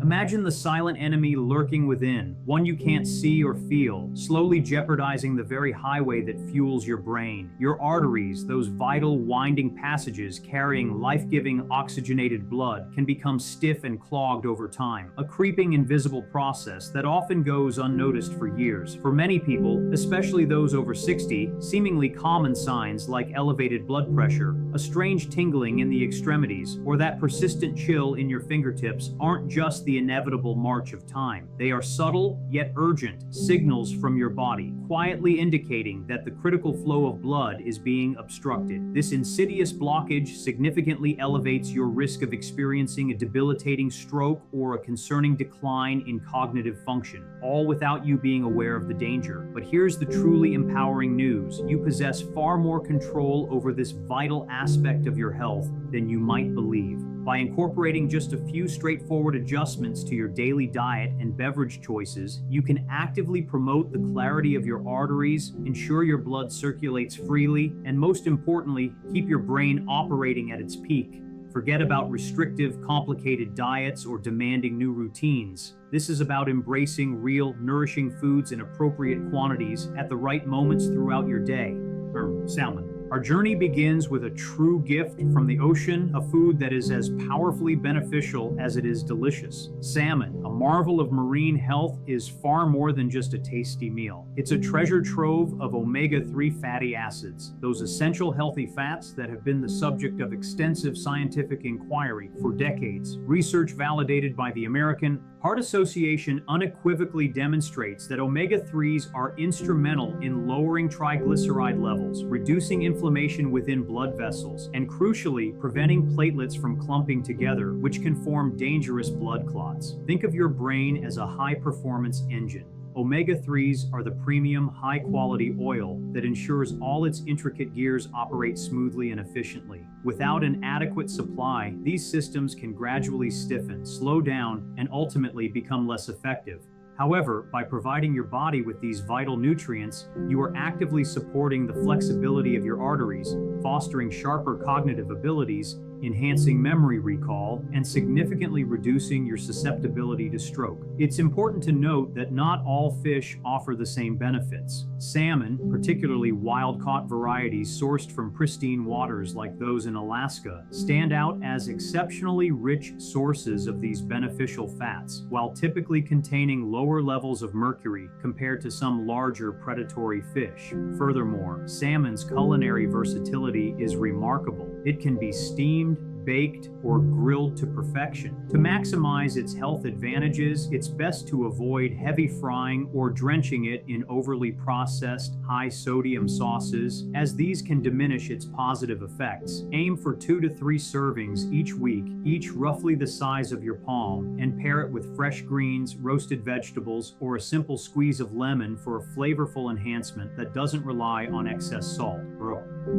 Imagine the silent enemy lurking within, one you can't see or feel, slowly jeopardizing the very highway that fuels your brain. Your arteries, those vital winding passages carrying life-giving oxygenated blood, can become stiff and clogged over time, a creeping invisible process that often goes unnoticed for years. For many people, especially those over 60, seemingly common signs like elevated blood pressure, a strange tingling in the extremities, or that persistent chill in your fingertips aren't just the inevitable march of time. They are subtle yet urgent signals from your body, quietly indicating that the critical flow of blood is being obstructed. This insidious blockage significantly elevates your risk of experiencing a debilitating stroke or a concerning decline in cognitive function, all without you being aware of the danger. But here's the truly empowering news. You possess far more control over this vital aspect of your health than you might believe. By incorporating just a few straightforward adjustments to your daily diet and beverage choices, you can actively promote the clarity of your arteries, ensure your blood circulates freely, and most importantly, keep your brain operating at its peak. Forget about restrictive, complicated diets or demanding new routines. This is about embracing real, nourishing foods in appropriate quantities at the right moments throughout your day. Salmon. Our journey begins with a true gift from the ocean, a food that is as powerfully beneficial as it is delicious. Salmon, a marvel of marine health, is far more than just a tasty meal. It's a treasure trove of omega-3 fatty acids, those essential healthy fats that have been the subject of extensive scientific inquiry for decades. Research validated by the American Heart Association unequivocally demonstrates that omega-3s are instrumental in lowering triglyceride levels, reducing inflammation within blood vessels, and crucially, preventing platelets from clumping together, which can form dangerous blood clots. Think of your brain as a high-performance engine. Omega-3s are the premium, high-quality oil that ensures all its intricate gears operate smoothly and efficiently. Without an adequate supply, these systems can gradually stiffen, slow down, and ultimately become less effective. However, by providing your body with these vital nutrients, you are actively supporting the flexibility of your arteries, fostering sharper cognitive abilities, enhancing memory recall, and significantly reducing your susceptibility to stroke. It's important to note that not all fish offer the same benefits. Salmon, particularly wild-caught varieties sourced from pristine waters like those in Alaska, stand out as exceptionally rich sources of these beneficial fats, while typically containing lower levels of mercury compared to some larger predatory fish. Furthermore, salmon's culinary versatility is remarkable. It can be steamed, baked, or grilled to perfection. To maximize its health advantages, it's best to avoid heavy frying or drenching it in overly processed, high-sodium sauces, as these can diminish its positive effects. Aim for 2 to 3 servings each week, each roughly the size of your palm, and pair it with fresh greens, roasted vegetables, or a simple squeeze of lemon for a flavorful enhancement that doesn't rely on excess salt.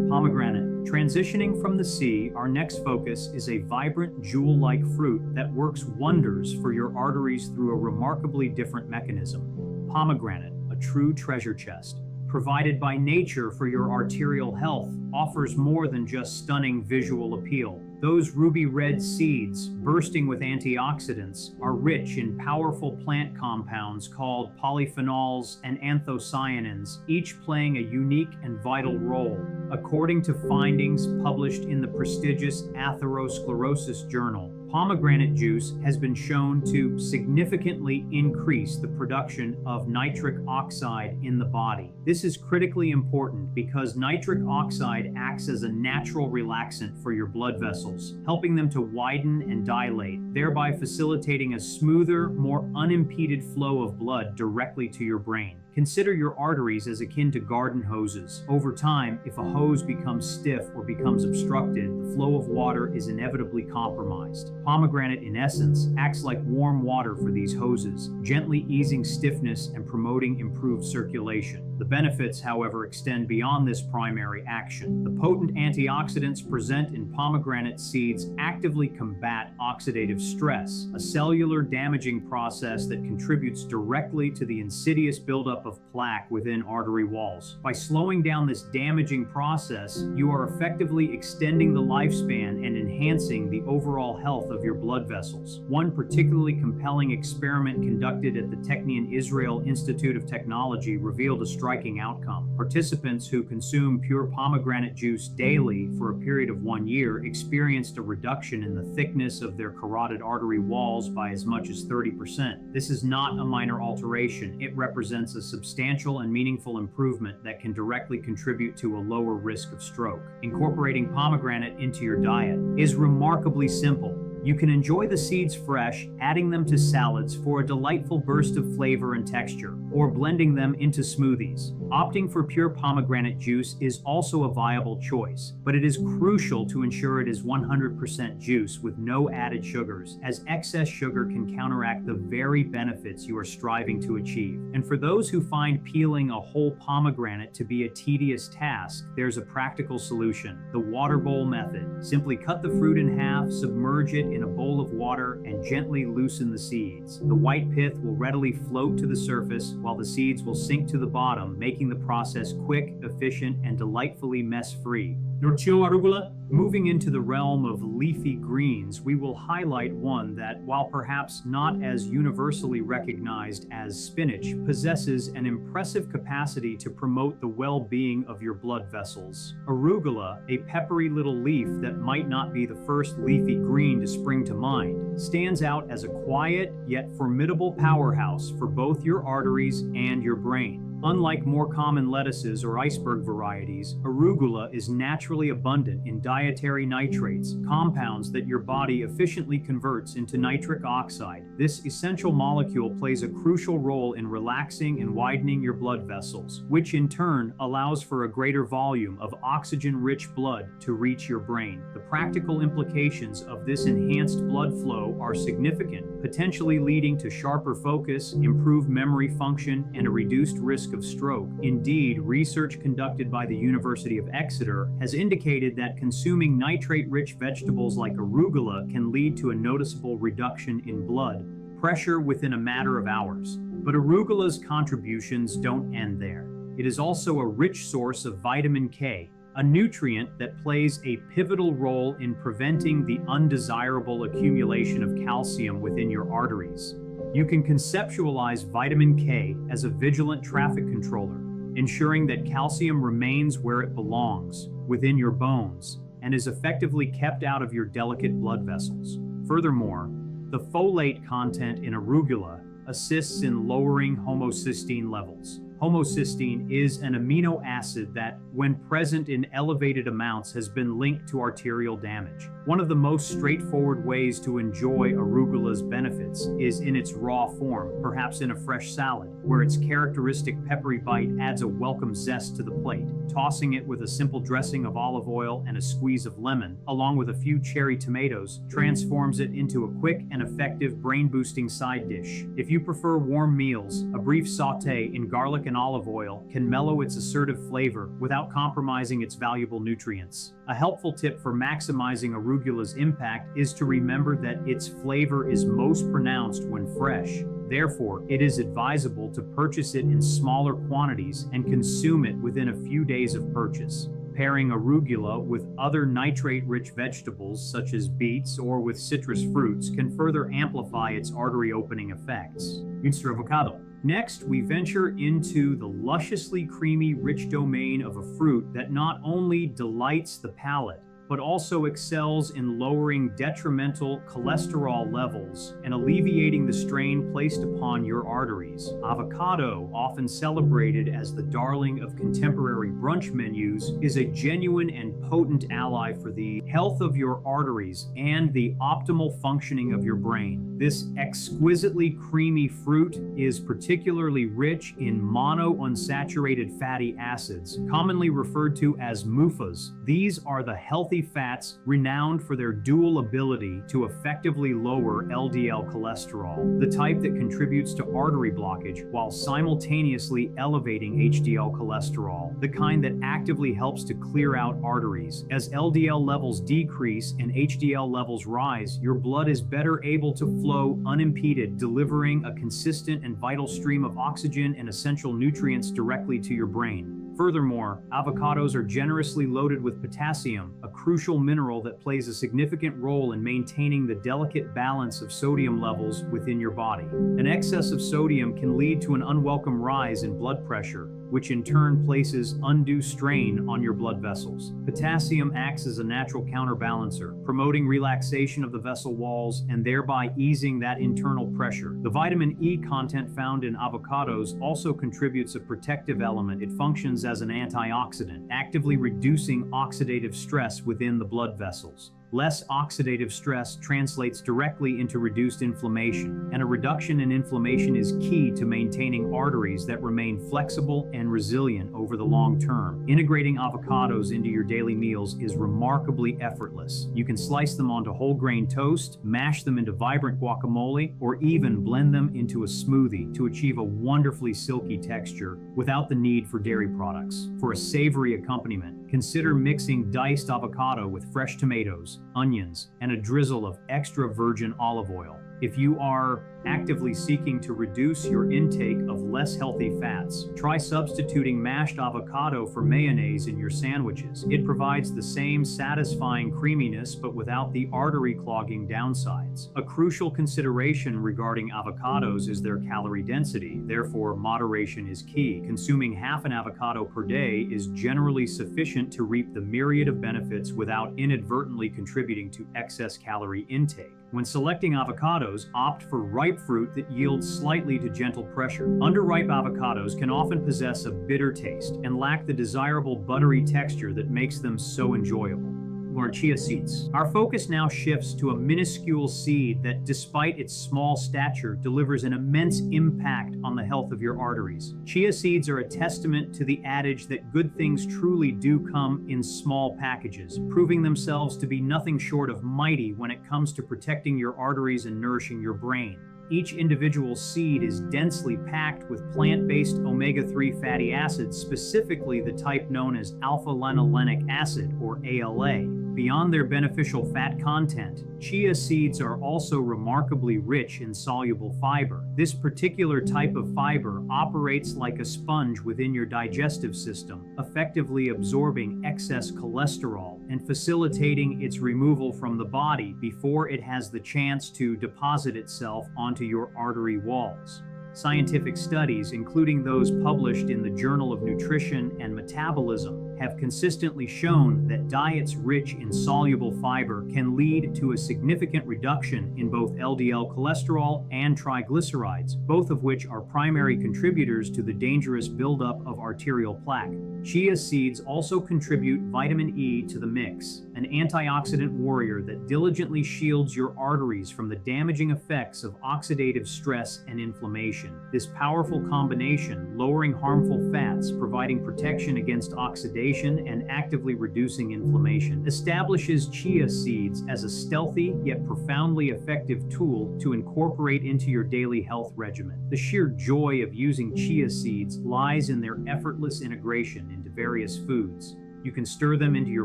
Pomegranate. Transitioning from the sea, our next focus is a vibrant, jewel-like fruit that works wonders for your arteries through a remarkably different mechanism. Pomegranate, a true treasure chest, provided by nature for your arterial health, offers more than just stunning visual appeal. Those ruby red seeds, bursting with antioxidants, are rich in powerful plant compounds called polyphenols and anthocyanins, each playing a unique and vital role. According to findings published in the prestigious Atherosclerosis Journal, pomegranate juice has been shown to significantly increase the production of nitric oxide in the body. This is critically important because nitric oxide acts as a natural relaxant for your blood vessels, helping them to widen and dilate, thereby facilitating a smoother, more unimpeded flow of blood directly to your brain. Consider your arteries as akin to garden hoses. Over time, if a hose becomes stiff or becomes obstructed, the flow of water is inevitably compromised. Pomegranate, in essence, acts like warm water for these hoses, gently easing stiffness and promoting improved circulation. The benefits, however, extend beyond this primary action. The potent antioxidants present in pomegranate seeds actively combat oxidative stress, a cellular damaging process that contributes directly to the insidious buildup of plaque within artery walls. By slowing down this damaging process, you are effectively extending the lifespan and enhancing the overall health of your blood vessels. One particularly compelling experiment conducted at the Technion Israel Institute of Technology revealed a striking outcome. Participants who consumed pure pomegranate juice daily for a period of 1 year experienced a reduction in the thickness of their carotid artery walls by as much as 30%. This is not a minor alteration. It represents a substantial and meaningful improvement that can directly contribute to a lower risk of stroke. Incorporating pomegranate into your diet is remarkably simple. You can enjoy the seeds fresh, adding them to salads for a delightful burst of flavor and texture, or blending them into smoothies. Opting for pure pomegranate juice is also a viable choice, but it is crucial to ensure it is 100% juice with no added sugars, as excess sugar can counteract the very benefits you are striving to achieve. And for those who find peeling a whole pomegranate to be a tedious task, there's a practical solution: the water bowl method. Simply cut the fruit in half, submerge it in a bowl of water, and gently loosen the seeds. The white pith will readily float to the surface, while the seeds will sink to the bottom, making the process quick, efficient, and delightfully mess-free. Norcio arugula? Moving into the realm of leafy greens, we will highlight one that, while perhaps not as universally recognized as spinach, possesses an impressive capacity to promote the well-being of your blood vessels. Arugula, a peppery little leaf that might not be the first leafy green to spring to mind, stands out as a quiet yet formidable powerhouse for both your arteries and your brain. Unlike more common lettuces or iceberg varieties, arugula is naturally abundant in dietary nitrates, compounds that your body efficiently converts into nitric oxide. This essential molecule plays a crucial role in relaxing and widening your blood vessels, which in turn allows for a greater volume of oxygen-rich blood to reach your brain. The practical implications of this enhanced blood flow are significant, potentially leading to sharper focus, improved memory function, and a reduced risk of stroke. Indeed, research conducted by the University of Exeter has indicated that consuming nitrate-rich vegetables like arugula can lead to a noticeable reduction in blood pressure within a matter of hours. But arugula's contributions don't end there. It is also a rich source of vitamin K, a nutrient that plays a pivotal role in preventing the undesirable accumulation of calcium within your arteries. You can conceptualize vitamin K as a vigilant traffic controller, ensuring that calcium remains where it belongs, within your bones, and is effectively kept out of your delicate blood vessels. Furthermore, the folate content in arugula assists in lowering homocysteine levels. Homocysteine is an amino acid that, when present in elevated amounts, has been linked to arterial damage. One of the most straightforward ways to enjoy arugula's benefits is in its raw form, perhaps in a fresh salad, where its characteristic peppery bite adds a welcome zest to the plate. Tossing it with a simple dressing of olive oil and a squeeze of lemon, along with a few cherry tomatoes, transforms it into a quick and effective brain-boosting side dish. If you prefer warm meals, a brief sauté in garlic and olive oil can mellow its assertive flavor without compromising its valuable nutrients. A helpful tip for maximizing arugula's impact is to remember that its flavor is most pronounced when fresh. Therefore, it is advisable to purchase it in smaller quantities and consume it within a few days of purchase. Pairing arugula with other nitrate-rich vegetables such as beets or with citrus fruits can further amplify its artery-opening effects. Mr. Avocado. Next, we venture into the lusciously creamy, rich domain of a fruit that not only delights the palate, but also excels in lowering detrimental cholesterol levels and alleviating the strain placed upon your arteries. Avocado, often celebrated as the darling of contemporary brunch menus, is a genuine and potent ally for the health of your arteries and the optimal functioning of your brain. This exquisitely creamy fruit is particularly rich in monounsaturated fatty acids, commonly referred to as MUFAs. These are the healthy healthy fats renowned for their dual ability to effectively lower LDL cholesterol, the type that contributes to artery blockage while simultaneously elevating HDL cholesterol, the kind that actively helps to clear out arteries. As LDL levels decrease and HDL levels rise, your blood is better able to flow unimpeded, delivering a consistent and vital stream of oxygen and essential nutrients directly to your brain. Furthermore, avocados are generously loaded with potassium, a crucial mineral that plays a significant role in maintaining the delicate balance of sodium levels within your body. An excess of sodium can lead to an unwelcome rise in blood pressure, which in turn places undue strain on your blood vessels. Potassium acts as a natural counterbalancer, promoting relaxation of the vessel walls and thereby easing that internal pressure. The vitamin E content found in avocados also contributes a protective element. It functions as an antioxidant, actively reducing oxidative stress within the blood vessels. Less oxidative stress translates directly into reduced inflammation, and a reduction in inflammation is key to maintaining arteries that remain flexible and resilient over the long term. Integrating avocados into your daily meals is remarkably effortless. You can slice them onto whole grain toast, mash them into vibrant guacamole, or even blend them into a smoothie to achieve a wonderfully silky texture without the need for dairy products. For a savory accompaniment, consider mixing diced avocado with fresh tomatoes, onions, and a drizzle of extra virgin olive oil. If you are actively seeking to reduce your intake of less healthy fats, try substituting mashed avocado for mayonnaise in your sandwiches. It provides the same satisfying creaminess but without the artery clogging downsides. A crucial consideration regarding avocados is their calorie density. Therefore, moderation is key. Consuming half an avocado per day is generally sufficient to reap the myriad of benefits without inadvertently contributing to excess calorie intake. When selecting avocados, opt for ripe fruit that yields slightly to gentle pressure. Underripe avocados can often possess a bitter taste and lack the desirable buttery texture that makes them so enjoyable. Or chia seeds. Our focus now shifts to a minuscule seed that, despite its small stature, delivers an immense impact on the health of your arteries. Chia seeds are a testament to the adage that good things truly do come in small packages, proving themselves to be nothing short of mighty when it comes to protecting your arteries and nourishing your brain. Each individual seed is densely packed with plant-based omega-3 fatty acids, specifically the type known as alpha-linolenic acid, or ALA. Beyond their beneficial fat content, chia seeds are also remarkably rich in soluble fiber. This particular type of fiber operates like a sponge within your digestive system, effectively absorbing excess cholesterol and facilitating its removal from the body before it has the chance to deposit itself onto your artery walls. Scientific studies, including those published in the Journal of Nutrition and Metabolism, have consistently shown that diets rich in soluble fiber can lead to a significant reduction in both LDL cholesterol and triglycerides, both of which are primary contributors to the dangerous buildup of arterial plaque. Chia seeds also contribute vitamin E to the mix, an antioxidant warrior that diligently shields your arteries from the damaging effects of oxidative stress and inflammation. This powerful combination, lowering harmful fats, providing protection against oxidation, and actively reducing inflammation, establishes chia seeds as a stealthy yet profoundly effective tool to incorporate into your daily health regimen. The sheer joy of using chia seeds lies in their effortless integration into various foods. You can stir them into your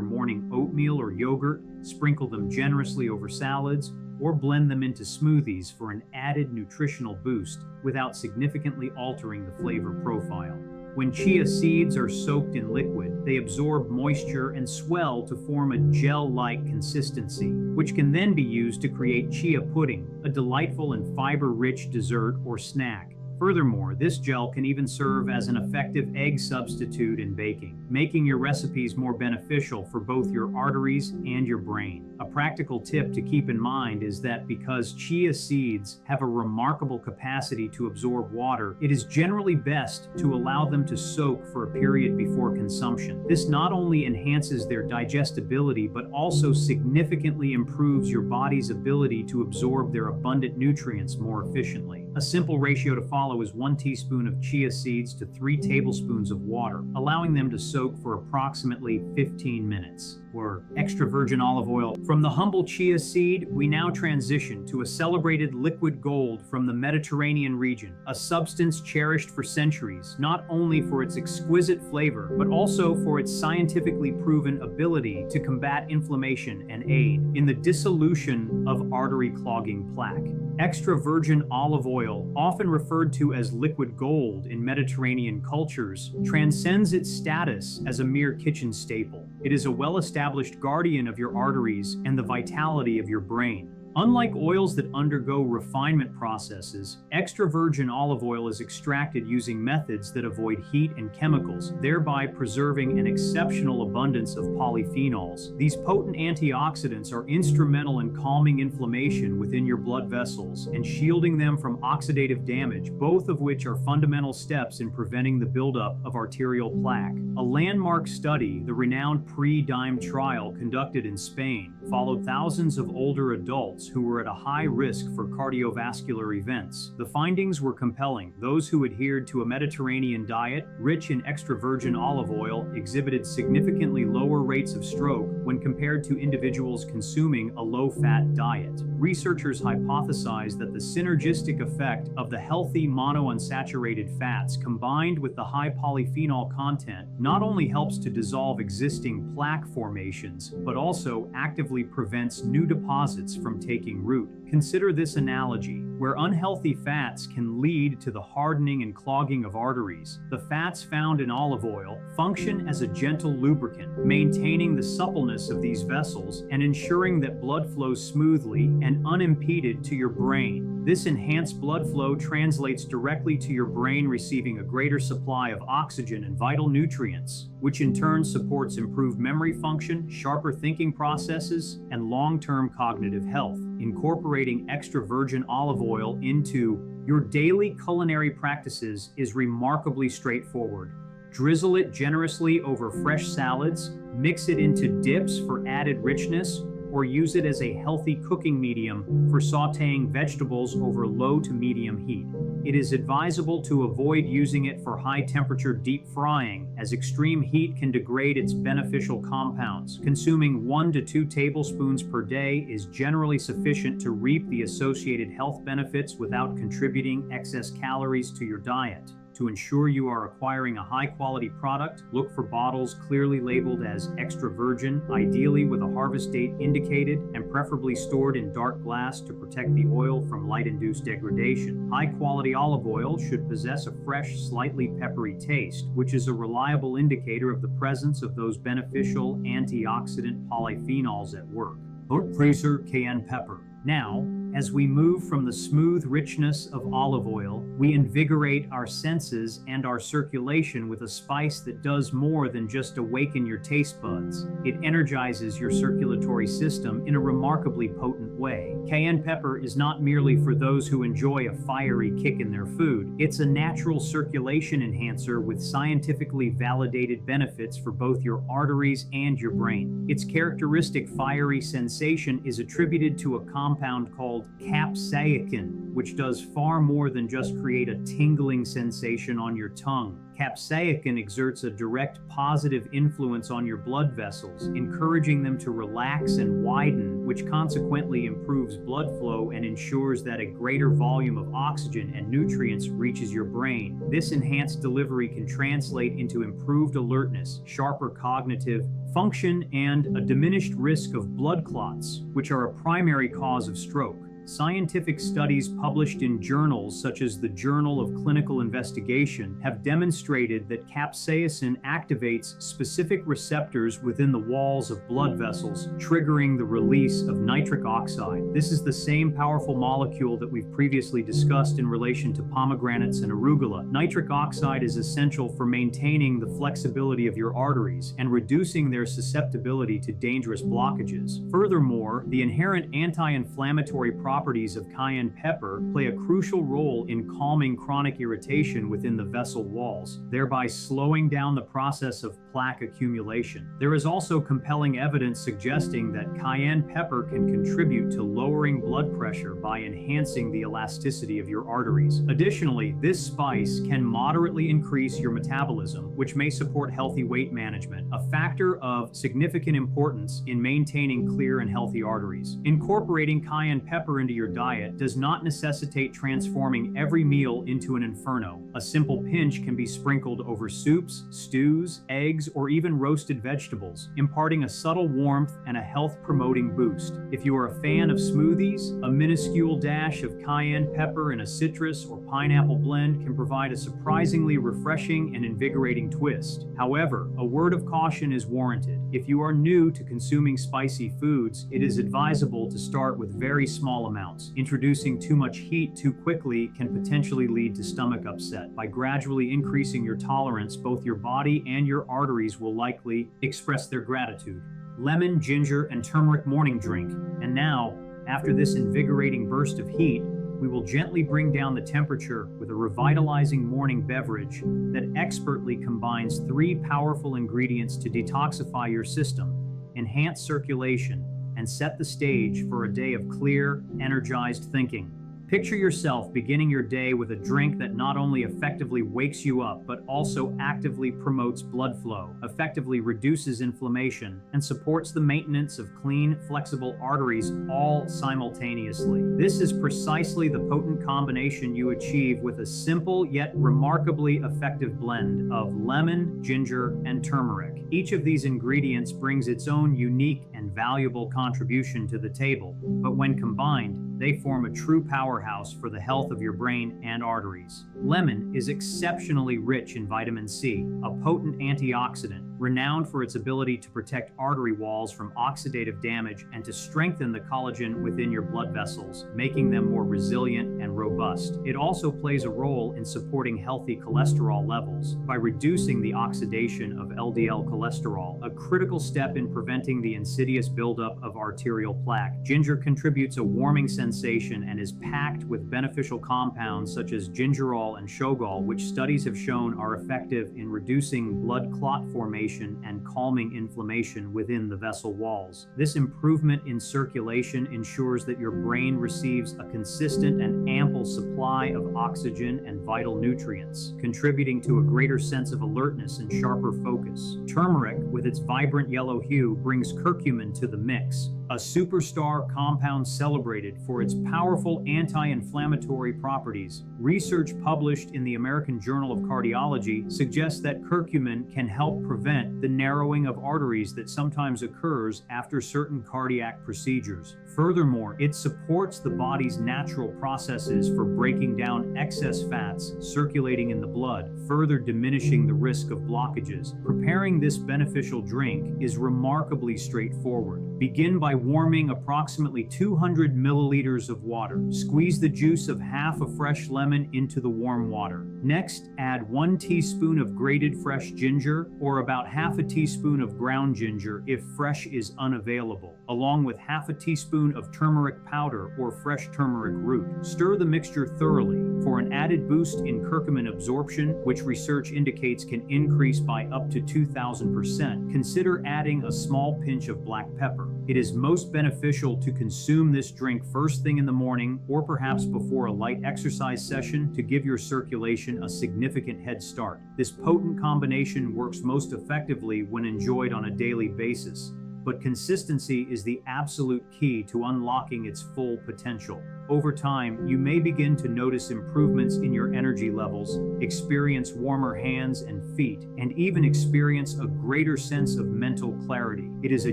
morning oatmeal or yogurt, sprinkle them generously over salads, or blend them into smoothies for an added nutritional boost without significantly altering the flavor profile. When chia seeds are soaked in liquid, they absorb moisture and swell to form a gel-like consistency, which can then be used to create chia pudding, a delightful and fiber-rich dessert or snack. Furthermore, this gel can even serve as an effective egg substitute in baking, making your recipes more beneficial for both your arteries and your brain. A practical tip to keep in mind is that because chia seeds have a remarkable capacity to absorb water, it is generally best to allow them to soak for a period before consumption. This not only enhances their digestibility, but also significantly improves your body's ability to absorb their abundant nutrients more efficiently. A simple ratio to follow is 1 teaspoon of chia seeds to 3 tablespoons of water, allowing them to soak for approximately 15 minutes. Or extra virgin olive oil. From the humble chia seed, we now transition to a celebrated liquid gold from the Mediterranean region, a substance cherished for centuries, not only for its exquisite flavor, but also for its scientifically proven ability to combat inflammation and aid in the dissolution of artery clogging plaque. Extra virgin olive oil, often referred to as liquid gold in Mediterranean cultures, transcends its status as a mere kitchen staple. It is a well-established guardian of your arteries and the vitality of your brain. Unlike oils that undergo refinement processes, extra virgin olive oil is extracted using methods that avoid heat and chemicals, thereby preserving an exceptional abundance of polyphenols. These potent antioxidants are instrumental in calming inflammation within your blood vessels and shielding them from oxidative damage, both of which are fundamental steps in preventing the buildup of arterial plaque. A landmark study, the renowned PRE-DIME trial conducted in Spain, followed thousands of older adults who were at a high risk for cardiovascular events. The findings were compelling. Those who adhered to a Mediterranean diet rich in extra virgin olive oil exhibited significantly lower rates of stroke when compared to individuals consuming a low-fat diet. Researchers hypothesized that the synergistic effect of the healthy monounsaturated fats combined with the high polyphenol content not only helps to dissolve existing plaque formations, but also actively prevents new deposits from taking root. Consider this analogy, where unhealthy fats can lead to the hardening and clogging of arteries. The fats found in olive oil function as a gentle lubricant, maintaining the suppleness of these vessels and ensuring that blood flows smoothly and unimpeded to your brain. This enhanced blood flow translates directly to your brain, receiving a greater supply of oxygen and vital nutrients, which in turn supports improved memory function, sharper thinking processes, and long-term cognitive health. Incorporating extra virgin olive oil into your daily culinary practices is remarkably straightforward. Drizzle it generously over fresh salads, mix it into dips for added richness, or use it as a healthy cooking medium for sautéing vegetables over low to medium heat. It is advisable to avoid using it for high-temperature deep frying, as extreme heat can degrade its beneficial compounds. Consuming 1 to 2 tablespoons per day is generally sufficient to reap the associated health benefits without contributing excess calories to your diet. To ensure you are acquiring a high-quality product, look for bottles clearly labeled as extra virgin, ideally with a harvest date indicated, and preferably stored in dark glass to protect the oil from light-induced degradation. High-quality olive oil should possess a fresh, slightly peppery taste, which is a reliable indicator of the presence of those beneficial antioxidant polyphenols at work. Arteries, cayenne pepper. Now, as we move from the smooth richness of olive oil, we invigorate our senses and our circulation with a spice that does more than just awaken your taste buds. It energizes your circulatory system in a remarkably potent way. Cayenne pepper is not merely for those who enjoy a fiery kick in their food. It's a natural circulation enhancer with scientifically validated benefits for both your arteries and your brain. Its characteristic fiery sensation is attributed to a compound called capsaicin, which does far more than just create a tingling sensation on your tongue. Capsaicin exerts a direct positive influence on your blood vessels, encouraging them to relax and widen, which consequently improves blood flow and ensures that a greater volume of oxygen and nutrients reaches your brain. This enhanced delivery can translate into improved alertness, sharper cognitive function, and a diminished risk of blood clots, which are a primary cause of stroke. Scientific studies published in journals such as the Journal of Clinical Investigation have demonstrated that capsaicin activates specific receptors within the walls of blood vessels, triggering the release of nitric oxide. This is the same powerful molecule that we've previously discussed in relation to pomegranates and arugula. Nitric oxide is essential for maintaining the flexibility of your arteries and reducing their susceptibility to dangerous blockages. Furthermore, the inherent anti-inflammatory properties properties of cayenne pepper play a crucial role in calming chronic irritation within the vessel walls, thereby slowing down the process of plaque accumulation. There is also compelling evidence suggesting that cayenne pepper can contribute to lowering blood pressure by enhancing the elasticity of your arteries. Additionally, this spice can moderately increase your metabolism, which may support healthy weight management, a factor of significant importance in maintaining clear and healthy arteries. Incorporating cayenne pepper into your diet does not necessitate transforming every meal into an inferno. A simple pinch can be sprinkled over soups, stews, eggs, or even roasted vegetables, imparting a subtle warmth and a health-promoting boost. If you are a fan of smoothies, a minuscule dash of cayenne pepper in a citrus or pineapple blend can provide a surprisingly refreshing and invigorating twist. However, a word of caution is warranted. If you are new to consuming spicy foods, it is advisable to start with very small amounts. Introducing too much heat too quickly can potentially lead to stomach upset. By gradually increasing your tolerance, both your body and your arteries will likely express their gratitude. Lemon, ginger, and turmeric morning drink. And now, after this invigorating burst of heat, we will gently bring down the temperature with a revitalizing morning beverage that expertly combines 3 powerful ingredients to detoxify your system, enhance circulation, and set the stage for a day of clear, energized thinking. Picture yourself beginning your day with a drink that not only effectively wakes you up, but also actively promotes blood flow, effectively reduces inflammation, and supports the maintenance of clean, flexible arteries all simultaneously. This is precisely the potent combination you achieve with a simple yet remarkably effective blend of lemon, ginger, and turmeric. Each of these ingredients brings its own unique and valuable contribution to the table, but when combined, they form a true powerhouse for the health of your brain and arteries. Lemon is exceptionally rich in vitamin C, a potent antioxidant renowned for its ability to protect artery walls from oxidative damage and to strengthen the collagen within your blood vessels, making them more resilient and robust. It also plays a role in supporting healthy cholesterol levels by reducing the oxidation of LDL cholesterol, a critical step in preventing the insidious buildup of arterial plaque. Ginger contributes a warming sensation and is packed with beneficial compounds such as gingerol and shogal, which studies have shown are effective in reducing blood clot formation and calming inflammation within the vessel walls. This improvement in circulation ensures that your brain receives a consistent and ample supply of oxygen and vital nutrients, contributing to a greater sense of alertness and sharper focus. Turmeric, with its vibrant yellow hue, brings curcumin to the mix, a superstar compound celebrated for its powerful anti-inflammatory properties. Research published in the American Journal of Cardiology suggests that curcumin can help prevent the narrowing of arteries that sometimes occurs after certain cardiac procedures. Furthermore, it supports the body's natural processes for breaking down excess fats circulating in the blood, further diminishing the risk of blockages. Preparing this beneficial drink is remarkably straightforward. Begin by warming approximately 200 milliliters of water. Squeeze the juice of half a fresh lemon into the warm water. Next, add 1 teaspoon of grated fresh ginger, or about half a teaspoon of ground ginger if fresh is unavailable, along with half a teaspoon of turmeric powder or fresh turmeric root. Stir the mixture thoroughly. For an added boost in curcumin absorption, which research indicates can increase by up to 2,000%, consider adding a small pinch of black pepper. It is most beneficial to consume this drink first thing in the morning or perhaps before a light exercise session to give your circulation a significant head start. This potent combination works most effectively when enjoyed on a daily basis, but consistency is the absolute key to unlocking its full potential. Over time, you may begin to notice improvements in your energy levels, experience warmer hands and feet, and even experience a greater sense of mental clarity. It is a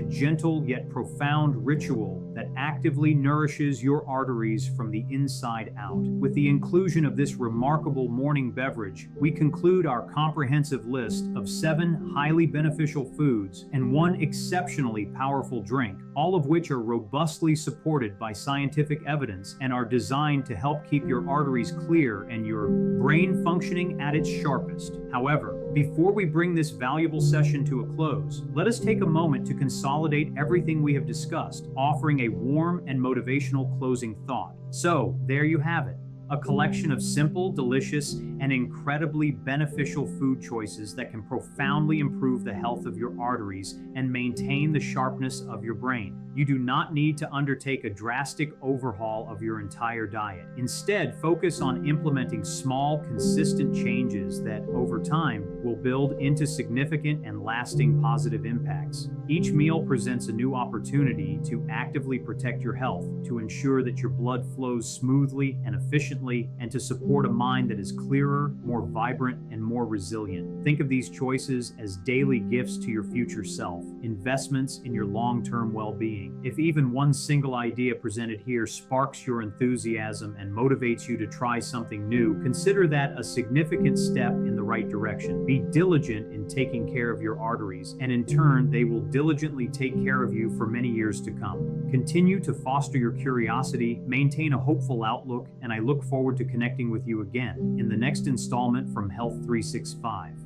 gentle yet profound ritual that actively nourishes your arteries from the inside out. With the inclusion of this remarkable morning beverage, we conclude our comprehensive list of 7 highly beneficial foods and 1 exceptionally powerful drink, all of which are robustly supported by scientific evidence and are designed to help keep your arteries clear and your brain functioning at its sharpest. However, before we bring this valuable session to a close, let us take a moment to consolidate everything we have discussed, offering a warm and motivational closing thought. So, there you have it. A collection of simple, delicious, and incredibly beneficial food choices that can profoundly improve the health of your arteries and maintain the sharpness of your brain. You do not need to undertake a drastic overhaul of your entire diet. Instead, focus on implementing small, consistent changes that, over time, will build into significant and lasting positive impacts. Each meal presents a new opportunity to actively protect your health, to ensure that your blood flows smoothly and efficiently, and to support a mind that is clearer, more vibrant, and more resilient. Think of these choices as daily gifts to your future self, investments in your long-term well-being. If even one single idea presented here sparks your enthusiasm and motivates you to try something new, consider that a significant step in the right direction. Be diligent in taking care of your arteries, and in turn, they will diligently take care of you for many years to come. Continue to foster your curiosity, maintain a hopeful outlook, and I look forward to connecting with you again in the next installment from Health 365.